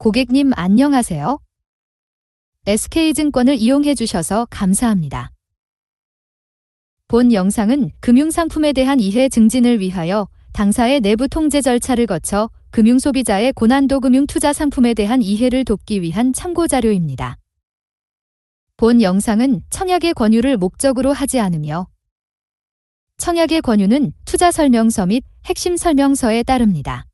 고객님 안녕하세요. SK증권을 이용해 주셔서 감사합니다. 본 영상은 금융상품에 대한 이해 증진을 위하여 당사의 내부 통제 절차를 거쳐 금융소비자의 고난도 금융투자 상품에 대한 이해를 돕기 위한 참고자료입니다. 본 영상은 청약의 권유를 목적으로 하지 않으며 청약의 권유는 투자 설명서 및 핵심 설명서에 따릅니다.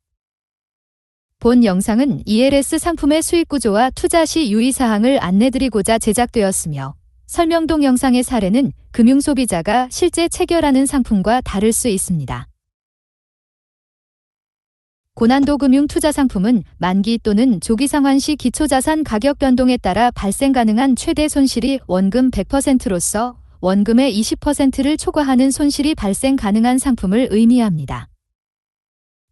본 영상은 ELS 상품의 수익 구조와 투자 시 유의사항을 안내드리고자 제작되었으며 설명 동영상의 사례는 금융소비자가 실제 체결하는 상품과 다를 수 있습니다. 고난도 금융 투자 상품은 만기 또는 조기 상환 시 기초자산 가격 변동에 따라 발생 가능한 최대 손실이 원금 100%로서 원금의 20%를 초과하는 손실이 발생 가능한 상품을 의미합니다.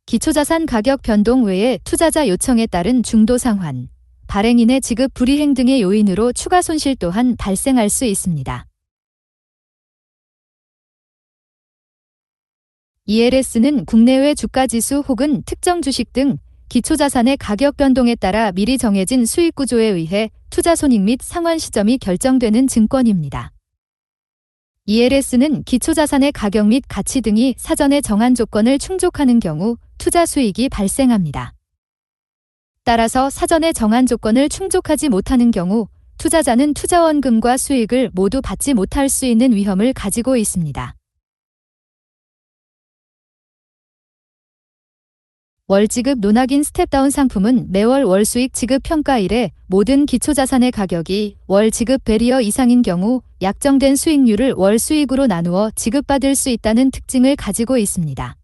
기초자산 가격 변동 외에 투자자 요청에 따른 중도 상환, 발행인의 지급 불이행 등의 요인으로 추가 손실 또한 발생할 수 있습니다. ELS는 국내외 주가지수 혹은 특정 주식 등 기초자산의 가격 변동에 따라 미리 정해진 수익 구조에 의해 투자 손익 및 상환 시점이 결정되는 증권입니다. ELS는 기초자산의 가격 및 가치 등이 사전에 정한 조건을 충족하는 경우 투자 수익이 발생합니다. 따라서 사전에 정한 조건을 충족하지 못하는 경우 투자자는 투자 원금과 수익을 모두 받지 못할 수 있는 위험을 가지고 있습니다. 월지급 논확인 스텝다운 상품은 매월 월수익 지급 평가일에 모든 기초자산의 가격이 월 지급 베리어 이상인 경우 약정된 수익률을 월 수익으로 나누어 지급받을 수 있다는 특징을 가지고 있습니다.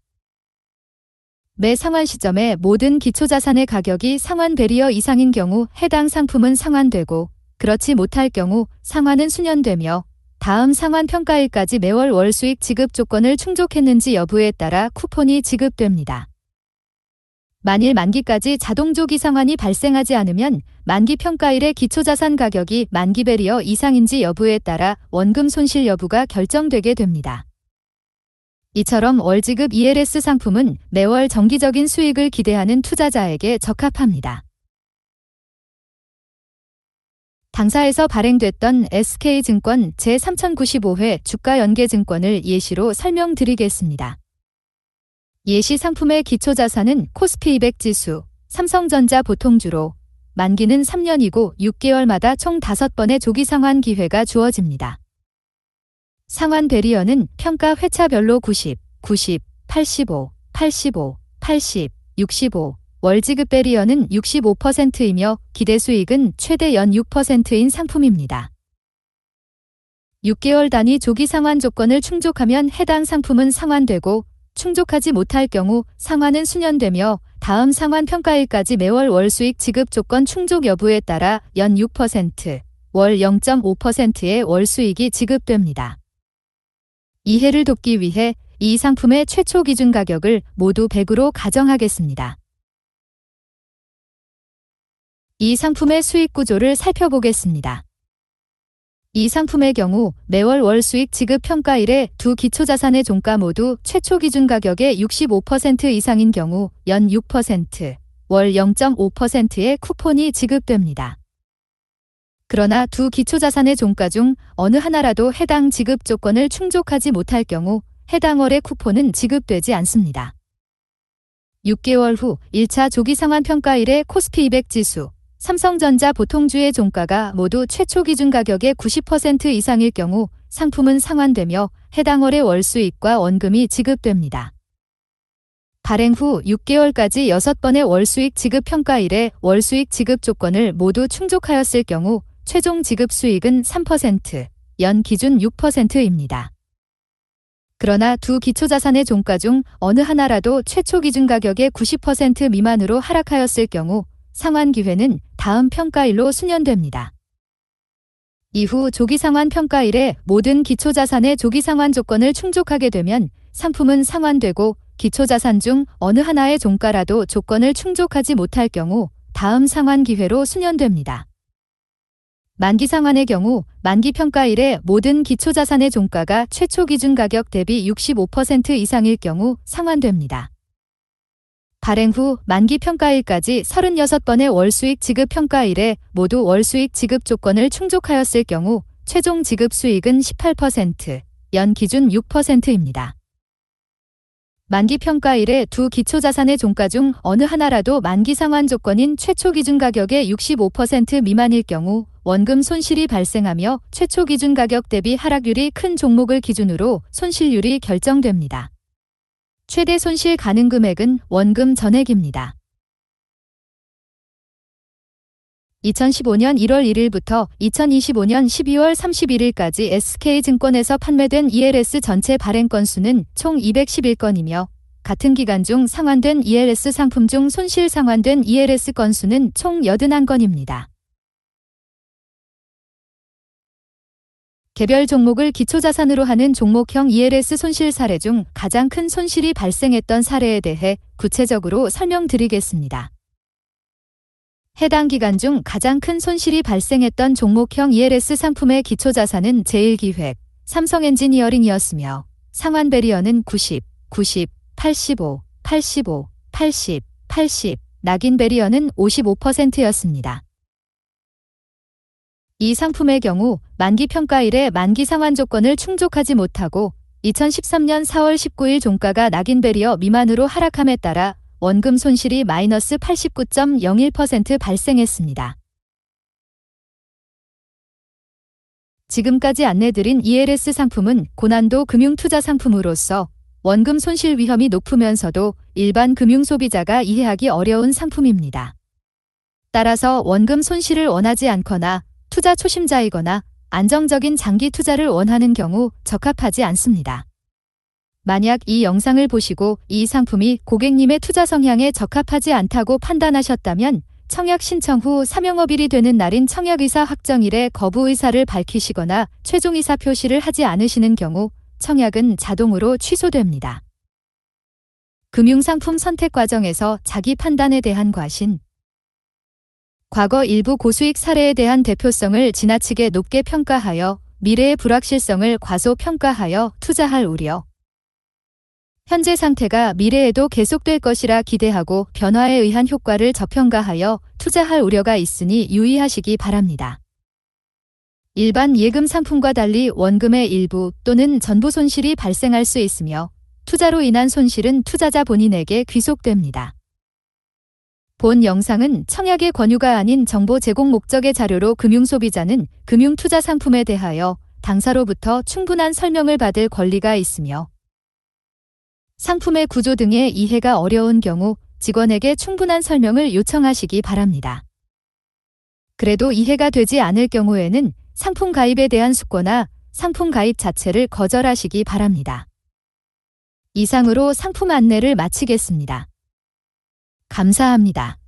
매 상환 시점에 모든 기초자산의 가격이 상환 베리어 이상인 경우 해당 상품은 상환되고 그렇지 못할 경우 상환은 수년되며 다음 상환 평가일까지 매월 월수익 지급 조건을 충족했는지 여부에 따라 쿠폰이 지급됩니다. 만일 만기까지 자동 조기 상환이 발생하지 않으면 만기 평가일의 기초자산 가격이 만기 베리어 이상인지 여부에 따라 원금 손실 여부가 결정되게 됩니다. 이처럼 월지급 ELS 상품은 매월 정기적인 수익을 기대하는 투자자에게 적합합니다. 당사에서 발행됐던 SK증권 제3095회 주가연계증권을 예시로 설명드리겠습니다. 예시 상품의 기초자산은 코스피 200 지수, 삼성전자 보통주로 만기는 3년이고 6개월마다 총 5번의 조기 상환 기회가 주어집니다. 상환 베리어는 평가 회차별로 90, 90, 85, 85, 80, 65, 월지급 베리어는 65%이며 기대 수익은 최대 연 6%인 상품입니다. 6개월 단위 조기 상환 조건을 충족하면 해당 상품은 상환되고 충족하지 못할 경우 상환은 수년되며 다음 상환 평가일까지 매월 월수익 지급 조건 충족 여부에 따라 연 6%, 월 0.5%의 월수익이 지급됩니다. 이해를 돕기 위해 이 상품의 최초 기준 가격을 모두 100으로 가정하겠습니다. 이 상품의 수익 구조를 살펴보겠습니다. 이 상품의 경우 매월 월수익 지급 평가일에 두 기초자산의 종가 모두 최초 기준 가격의 65% 이상인 경우 연 6%, 월 0.5%의 쿠폰이 지급됩니다. 그러나 두 기초자산의 종가 중 어느 하나라도 해당 지급 조건을 충족하지 못할 경우 해당 월의 쿠폰은 지급되지 않습니다. 6개월 후 1차 조기 상환 평가일에 코스피 200 지수, 삼성전자 보통주의 종가가 모두 최초 기준 가격의 90% 이상일 경우 상품은 상환되며 해당 월의 월수익과 원금이 지급됩니다. 발행 후 6개월까지 6번의 월수익 지급 평가일에 월수익 지급 조건을 모두 충족하였을 경우 최종 지급 수익은 3%, 연 기준 6%입니다. 그러나 두 기초자산의 종가 중 어느 하나라도 최초 기준 가격의 90% 미만으로 하락하였을 경우 상환 기회는 다음 평가일로 수년됩니다. 이후 조기 상환 평가일에 모든 기초자산의 조기 상환 조건을 충족하게 되면 상품은 상환되고 기초자산 중 어느 하나의 종가라도 조건을 충족하지 못할 경우 다음 상환 기회로 수년됩니다. 만기 상환의 경우 만기 평가일에 모든 기초자산의 종가가 최초 기준 가격 대비 65% 이상일 경우 상환됩니다. 발행 후 만기 평가일까지 36번의 월수익 지급 평가일에 모두 월수익 지급 조건을 충족하였을 경우 최종 지급 수익은 18%, 연 기준 6%입니다. 만기 평가일에 두 기초자산의 종가 중 어느 하나라도 만기 상환 조건인 최초 기준 가격의 65% 미만일 경우 원금 손실이 발생하며 최초 기준 가격 대비 하락률이 큰 종목을 기준으로 손실률이 결정됩니다. 최대 손실 가능 금액은 원금 전액입니다. 2015년 1월 1일부터 2025년 12월 31일까지 SK증권에서 판매된 ELS 전체 발행 건수는 총 211건이며 같은 기간 중 상환된 ELS 상품 중 손실 상환된 ELS 건수는 총 81건입니다. 개별 종목을 기초자산으로 하는 종목형 ELS 손실 사례 중 가장 큰 손실이 발생했던 사례에 대해 구체적으로 설명드리겠습니다. 해당 기간 중 가장 큰 손실이 발생했던 종목형 ELS 상품의 기초자산은 제일기획, 삼성엔지니어링이었으며 상환 배리어는 90, 90, 85, 85, 80, 80, 낙인 배리어는 55%였습니다. 이 상품의 경우 만기 평가일에 만기 상환 조건을 충족하지 못하고 2013년 4월 19일 종가가 낙인 배리어 미만으로 하락함에 따라 원금 손실이 마이너스 89.01% 발생했습니다. 지금까지 안내드린 ELS 상품은 고난도 금융투자 상품으로서 원금 손실 위험이 높으면서도 일반 금융 소비자가 이해하기 어려운 상품입니다. 따라서 원금 손실을 원하지 않거나 투자 초심자이거나 안정적인 장기 투자를 원하는 경우 적합하지 않습니다. 만약 이 영상을 보시고 이 상품이 고객님의 투자 성향에 적합하지 않다고 판단하셨다면 청약 신청 후 사명업일이 되는 날인 청약의사 확정일에 거부 의사를 밝히시거나 최종의사 표시를 하지 않으시는 경우 청약은 자동으로 취소됩니다. 금융상품 선택 과정에서 자기 판단에 대한 과신, 과거 일부 고수익 사례에 대한 대표성을 지나치게 높게 평가하여 미래의 불확실성을 과소평가하여 투자할 우려, 현재 상태가 미래에도 계속될 것이라 기대하고 변화에 의한 효과를 저평가하여 투자할 우려가 있으니 유의하시기 바랍니다. 일반 예금 상품과 달리 원금의 일부 또는 전부 손실이 발생할 수 있으며 투자로 인한 손실은 투자자 본인에게 귀속됩니다. 본 영상은 청약의 권유가 아닌 정보 제공 목적의 자료로 금융소비자는 금융투자 상품에 대하여 당사로부터 충분한 설명을 받을 권리가 있으며 상품의 구조 등의 이해가 어려운 경우 직원에게 충분한 설명을 요청하시기 바랍니다. 그래도 이해가 되지 않을 경우에는 상품 가입에 대한 숙고나 상품 가입 자체를 거절하시기 바랍니다. 이상으로 상품 안내를 마치겠습니다. 감사합니다.